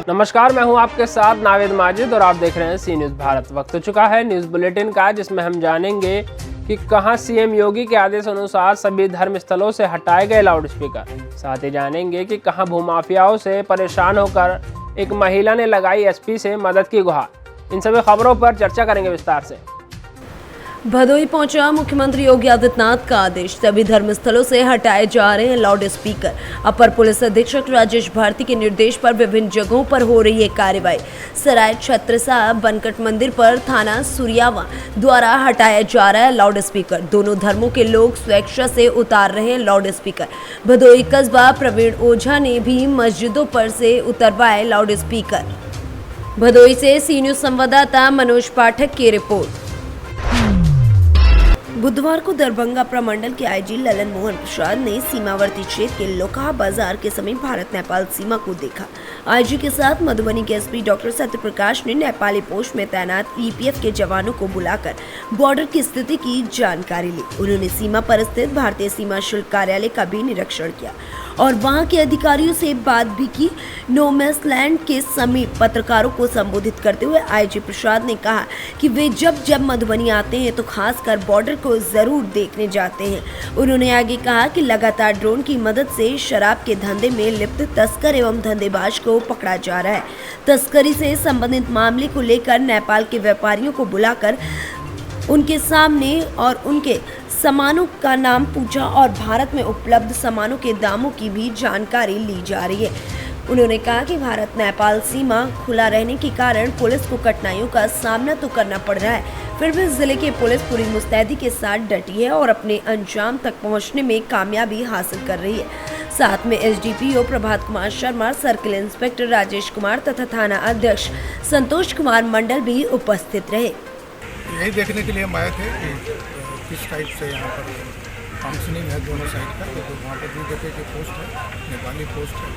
नमस्कार, मैं हूं आपके साथ नावेद माजिद और आप देख रहे हैं सी न्यूज़ भारत। वक्त हो चुका है न्यूज़ बुलेटिन का, जिसमें हम जानेंगे कि कहां सीएम योगी के आदेश अनुसार सभी धर्म स्थलों से हटाए गए लाउड स्पीकर। साथ ही जानेंगे कि कहां भूमाफियाओं से परेशान होकर एक महिला ने लगाई एसपी से मदद की गुहार। इन सभी खबरों पर चर्चा करेंगे विस्तार से। भदोही पहुंचा मुख्यमंत्री योगी आदित्यनाथ का आदेश, सभी धर्मस्थलों से हटाए जा रहे हैं लाउड स्पीकर। अपर पुलिस अधीक्षक राजेश भारती के निर्देश पर विभिन्न जगहों पर हो रही है कार्रवाई। सराय छत्रसा बनकट मंदिर पर थाना सुरियावा द्वारा हटाया जा रहा है लाउड स्पीकर। दोनों धर्मों के लोग स्वेच्छा से उतार रहे हैं लाउड स्पीकर। भदोही कस्बा प्रवीण ओझा ने भी मस्जिदों पर से उतरवाए लाउड स्पीकर। भदोही से सी न्यूज़ संवाददाता मनोज पाठक की रिपोर्ट। बुधवार को दरभंगा प्रमंडल के आईजी ललन मोहन प्रसाद ने सीमावर्ती क्षेत्र के लोकहा बाजार के समीप भारत नेपाल सीमा को देखा। आईजी के साथ मधुबनी के एसपी डॉक्टर सत्यप्रकाश ने नेपाली पोस्ट में तैनात ईपीएफ के जवानों को बुलाकर बॉर्डर की स्थिति की जानकारी ली। उन्होंने सीमा पर स्थित भारतीय सीमा शुल्क कार्यालय का भी निरीक्षण किया और वहां के अधिकारियों से बात भी की। नोमैस लैंड के समीप पत्रकारों को संबोधित करते हुए आईजी प्रसाद ने कहा कि वे जब मधुबनी आते हैं तो खासकर बॉर्डर को जरूर देखने जाते हैं। उन्होंने आगे कहा कि लगातार ड्रोन की मदद से शराब के धंधे में लिप्त तस्कर एवं धंधेबाज को पकड़ा जा रहा है। तस्करी से संबंधित मामले को लेकर नेपाल के व्यापारियों को बुलाकर उनके सामने और उनके सामानों का नाम पूछा और भारत में उपलब्ध सामानों के दामों की भी जानकारी ली जा रही है। उन्होंने कहा कि भारत नेपाल सीमा खुला रहने के कारण पुलिस को कठिनाइयों का सामना तो करना पड़ रहा है, फिर भी जिले की पुलिस पूरी मुस्तैदी के साथ डटी है और अपने अंजाम तक पहुंचने में कामयाबी हासिल कर रही है। साथ में SDPO Prabhat Kumar Sharma, circle inspector Rajesh Kumar तथा थाना अध्यक्ष संतोष कुमार मंडल भी उपस्थित रहे। यही देखने के लिए हम आए थे कि किस टाइप से यहाँ पर फंक्शनिंग है दोनों साइड का। तो वहाँ पर भी देखे कि पोस्ट है, नेपाली पोस्ट है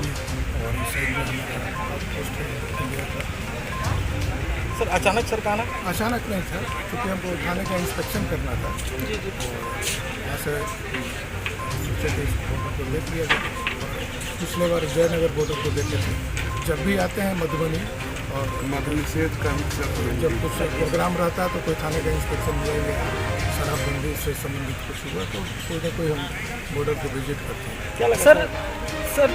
और इस साइड में हमारा पोस्ट है इंडिया का। सर अचानक सर कहा ना? अचानक नहीं था, क्योंकि हमको थाने का इंस्पेक्शन करना था। यहाँ से बॉर्डर को देख लिया गया। पिछले बार जयनगर बॉर्डर को देखे थे। जब भी आते हैं मधुबनी और मधुबनी से जब कुछ प्रोग्राम रहता है तो कोई थाने का इंस्पेक्शन हुआ या शराबबंदी से संबंधित कुछ हुआ तो कोई ना कोई हम बॉर्डर को विजिट करते हैं। क्या लगता है सर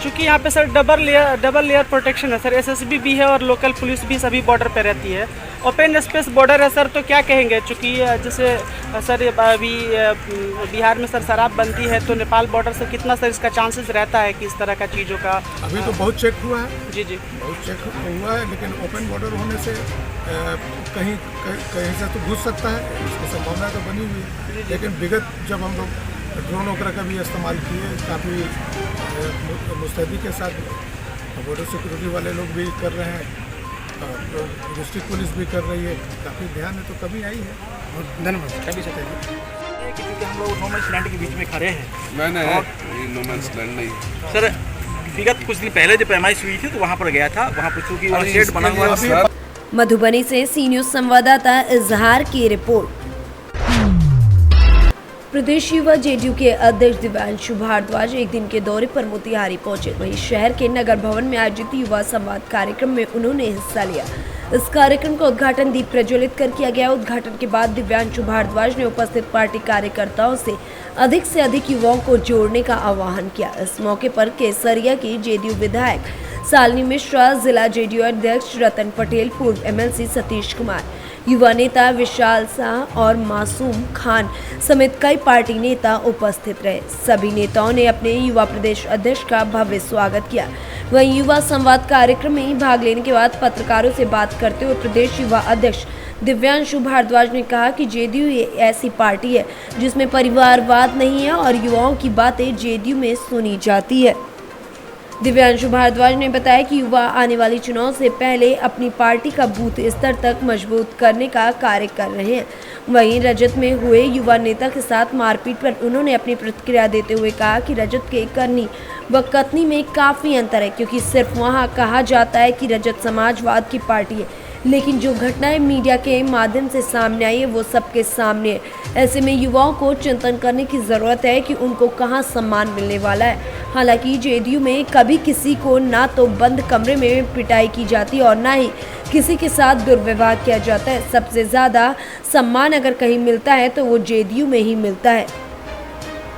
चूँकि यहाँ पे सर डबल लेयर प्रोटेक्शन है सर, एसएसबी भी है और लोकल पुलिस भी सभी बॉर्डर पे रहती है, ओपन स्पेस बॉर्डर है सर, तो क्या कहेंगे? चूँकि जैसे सर अभी बिहार में सर शराब बनती है तो नेपाल बॉर्डर से कितना सर इसका चांसेस रहता है कि इस तरह का चीज़ों का? अभी तो बहुत चेक हुआ है। जी बहुत चेक हुआ है, लेकिन ओपन बॉर्डर होने से कहीं से तो घुस सकता है, इसकी संभावना तो बनी हुई है। लेकिन विगत जब हम लोग ड्रोन वगैरह का भी इस्तेमाल किए, काफ़ी मुस्तैदी के साथ बॉर्डर सिक्योरिटी वाले लोग भी कर रहे हैं, तो डिस्ट्रिक्ट पुलिस भी कर रही है, काफ़ी ध्यान है, तो कमी आई है। और धन्यवाद। क्योंकि हम लोग नोमैंस लैंड के बीच में खड़े हैं। नहीं, नोमैंस लैंड नहीं सर, विगत कुछ दिन पहले जब पैमाइश हुई थी तो वहाँ पर गया था, वहाँ पर चूँकि वहाँ शेड बना हुआ है। मधुबनी से सी न्यूज़ संवाददाता इजहार की रिपोर्ट। प्रदेश युवा जेडीयू के अध्यक्ष दिव्यांशु भारद्वाज एक दिन के दौरे पर मोतिहारी पहुंचे। वहीं शहर के नगर भवन में आयोजित युवा संवाद कार्यक्रम में उन्होंने हिस्सा लिया। इस कार्यक्रम का उद्घाटन दीप प्रज्वलित कर किया गया। उद्घाटन के बाद दिव्यांशु भारद्वाज ने उपस्थित पार्टी कार्यकर्ताओं से अधिक युवाओं को जोड़ने का आह्वान किया। इस मौके पर केसरिया की जेडीयू विधायक शालिनी मिश्रा, जिला जेडीयू अध्यक्ष रतन पटेल, पूर्व एमएलसी सतीश कुमार, युवा नेता विशाल शाह और मासूम खान समेत कई पार्टी नेता उपस्थित रहे। सभी नेताओं ने अपने युवा प्रदेश अध्यक्ष का भव्य स्वागत किया। वहीं युवा संवाद कार्यक्रम में भाग लेने के बाद पत्रकारों से बात करते हुए प्रदेश युवा अध्यक्ष दिव्यांशु भारद्वाज ने कहा कि जेडीयू ऐसी पार्टी है जिसमें परिवारवाद नहीं है और युवाओं की बातें जेडीयू में सुनी जाती है। दिव्यांशु भारद्वाज ने बताया कि युवा आने वाले चुनाव से पहले अपनी पार्टी का बूथ स्तर तक मजबूत करने का कार्य कर रहे हैं। वहीं रजत में हुए युवा नेता के साथ मारपीट पर उन्होंने अपनी प्रतिक्रिया देते हुए कहा कि रजत के करनी व कतनी में काफ़ी अंतर है, क्योंकि सिर्फ वहां कहा जाता है कि रजत समाजवाद की पार्टी है, लेकिन जो घटनाएं मीडिया के माध्यम से सामने आई है वो सबके सामने है। ऐसे में युवाओं को चिंतन करने की ज़रूरत है कि उनको कहां सम्मान मिलने वाला है। हालांकि जेडीयू में कभी किसी को ना तो बंद कमरे में पिटाई की जाती और ना ही किसी के साथ दुर्व्यवहार किया जाता है। सबसे ज्यादा सम्मान अगर कहीं मिलता है तो वो जेडीयू में ही मिलता है।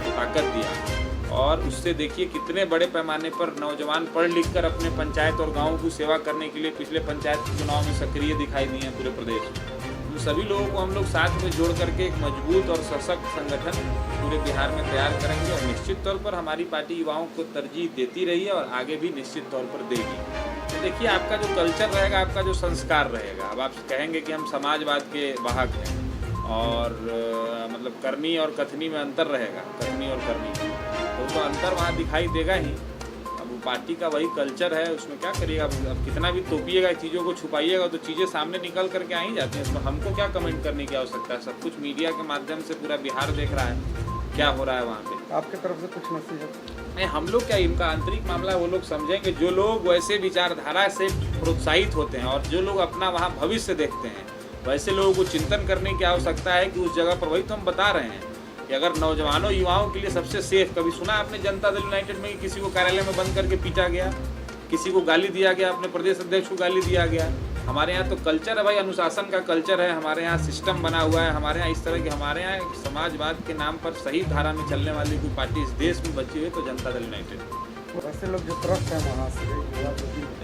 ताकत दिया और उससे देखिए कितने बड़े पैमाने पर नौजवान पढ़ लिख कर अपने पंचायत और गाँव की सेवा करने के लिए पिछले पंचायत चुनाव में सक्रिय दिखाई दिए हैं पूरे प्रदेश में। उन सभी लोगों को हम लोग साथ में जोड़ करके एक मजबूत और सशक्त संगठन पूरे बिहार में तैयार करेंगे और निश्चित तौर पर हमारी पार्टी युवाओं को तरजीह देती रही है और आगे भी निश्चित तौर पर देगी। तो देखिए आपका जो कल्चर रहेगा, आपका जो संस्कार रहेगा, अब आप कहेंगे कि हम समाजवाद के वाहक हैं और मतलब करनी और कथनी में अंतर रहेगा, कथनी और करनी में तो अंतर वहाँ दिखाई देगा ही। अब वो पार्टी का वही कल्चर है, उसमें क्या करिएगा। अब कितना भी तोपिएगा, चीज़ों को छुपाइएगा तो चीज़ें सामने निकल करके आ ही जाती हैं। इसमें हमको क्या कमेंट करने की आवश्यकता है, सब कुछ मीडिया के माध्यम से पूरा बिहार देख रहा है क्या हो रहा है वहाँ पे। आपके तरफ से कुछ नसीहत? नहीं, हम लोग क्या, इनका आंतरिक मामला है, वो लोग समझेंगे। जो लोग वैसे विचारधारा से प्रोत्साहित होते हैं और जो लोग अपना वहाँ भविष्य देखते हैं, वैसे लोगों को चिंतन करने की आवश्यकता है कि उस जगह पर वही तो हम बता रहे हैं कि अगर नौजवानों युवाओं के लिए सबसे सेफ, कभी सुना आपने जनता दल यूनाइटेड में कि किसी को कार्यालय में बंद करके पीटा गया, किसी को गाली दिया गया, अपने प्रदेश अध्यक्ष को गाली दिया गया। हमारे यहाँ तो कल्चर है भाई, अनुशासन का कल्चर है, हमारे यहाँ सिस्टम बना हुआ है, हमारे यहाँ इस तरह की, हमारे यहाँ समाजवाद के नाम पर सही धारा में चलने वाली कोई पार्टी इस देश में बची हुई तो जनता दल यूनाइटेड। वैसे लोग जो त्रस्त हैं वहाँ से,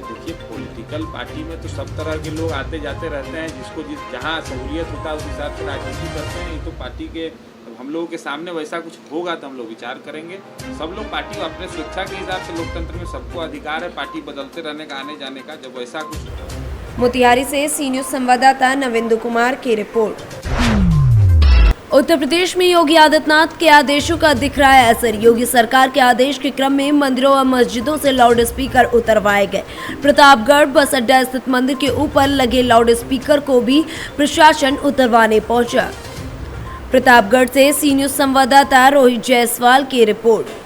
देखिए पॉलिटिकल पार्टी में तो सब तरह के लोग आते जाते रहते हैं, जिसको जहाँ सहूलियत होता है उस हिसाब से राजनीति करते हैं। ये तो पार्टी के, हम लोगों के सामने वैसा कुछ होगा तो हम लोग विचार करेंगे। सब लोग पार्टी को अपने स्वेच्छा के हिसाब से, लोकतंत्र में सबको अधिकार है पार्टी बदलते रहने का, आने जाने का। जब वैसा कुछ मोतिहारी से सी न्यूज संवाददाता नविंदु कुमार की रिपोर्ट। उत्तर प्रदेश में योगी आदित्यनाथ के आदेशों का दिख रहा है असर। योगी सरकार के आदेश के क्रम में मंदिरों और मस्जिदों से लाउड स्पीकर उतरवाए गए। प्रतापगढ़ बस अड्डा स्थित मंदिर के ऊपर लगे लाउड स्पीकर को भी प्रशासन उतरवाने पहुंचा। प्रतापगढ़ से सी न्यूज संवाददाता रोहित जायसवाल की रिपोर्ट।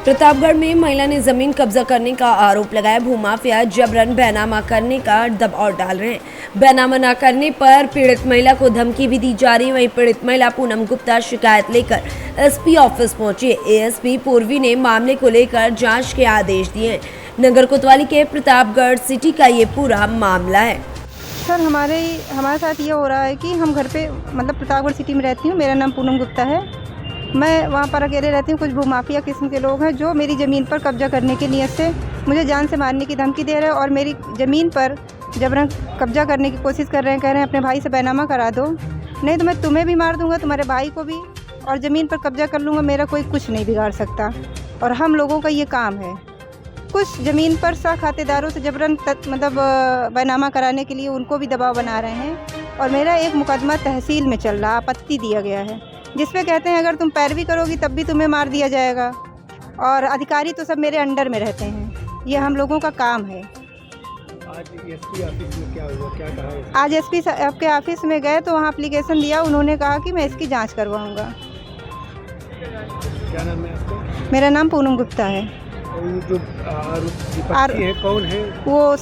प्रतापगढ़ में महिला ने जमीन कब्जा करने का आरोप लगाया। भूमाफिया जबरन बैनामा करने का दबाव डाल रहे हैं। बैनामा न करने पर पीड़ित महिला को धमकी भी दी जा रही है। वहीं पीड़ित महिला पूनम गुप्ता शिकायत लेकर एसपी ऑफिस पहुंची। एएसपी पूर्वी ने मामले को लेकर जांच के आदेश दिए। नगर कोतवाली के प्रतापगढ़ सिटी का ये पूरा मामला है। सर हमारे साथ ये हो रहा है कि हम घर पे, मतलब प्रतापगढ़ सिटी में रहती हूँ। मेरा नाम पूनम गुप्ता है। मैं वहाँ पर अकेले रहती हूँ। कुछ भूमाफिया किस्म के लोग हैं जो मेरी ज़मीन पर कब्जा करने की नीयत से मुझे जान से मारने की धमकी दे रहे हैं और मेरी ज़मीन पर जबरन कब्जा करने की कोशिश कर रहे हैं। कह रहे हैं अपने भाई से बैनामा करा दो, नहीं तो मैं तुम्हें भी मार दूँगा, तुम्हारे भाई को भी, और ज़मीन पर कब्जा कर लूँगा। मेरा कोई कुछ नहीं बिगाड़ सकता। और हम लोगों का ये काम है, कुछ ज़मीन पर खातेदारों से जबरन मतलब बैनामा कराने के लिए उनको भी दबाव बना रहे हैं। और मेरा एक मुकदमा तहसील में चल रहा, आपत्ति दिया गया है, जिसपे कहते हैं अगर तुम पैरवी करोगी तब भी तुम्हें मार दिया जाएगा। और अधिकारी तो सब मेरे अंडर में रहते हैं। ये हम लोगों का काम है। आज एसपी ऑफिस में क्या हुआ, क्या कहा? आज एसपी आपके ऑफिस में गए तो वहाँ एप्लीकेशन दिया। उन्होंने कहा कि मैं इसकी जांच करवाऊँगा। क्या नाम है आपका? मेरा नाम पूनम गुप्ता है। जो विपक्षी है कौन है? वो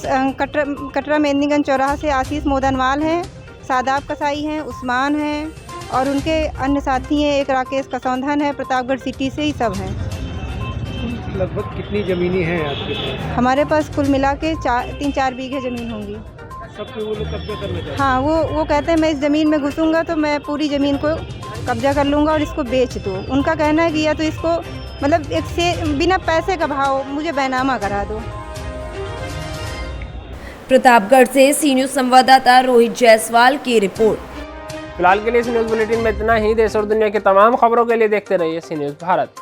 कटरा मेदिनीगंज चौराहा से आशीष मोदनवाल हैं, सादाब कसाई हैं, उस्मान हैं और उनके अन्य साथी हैं। एक राकेश कसौंधन है, प्रतापगढ़ सिटी से ही सब हैं। लगभग कितनी ज़मीनें हैं आपके पास? हमारे पास कुल मिला के 3-4 बीघे ज़मीन होंगी। सब पे वो लोग कब्जा करना चाहते हैं? हाँ, वो कहते हैं मैं इस ज़मीन में घुसूँगा तो मैं पूरी ज़मीन को कब्जा कर लूँगा और इसको बेच दूँ। उनका कहना है कि या तो इसको मतलब एक से बिना पैसे का भाव मुझे बैनामा करा दो। प्रतापगढ़ से सी न्यूज संवाददाता रोहित जायसवाल की रिपोर्ट। फिलहाल के लिए इस न्यूज़ बुलेटिन में इतना ही। देश और दुनिया की तमाम खबरों के लिए देखते रहिए सी न्यूज़ भारत।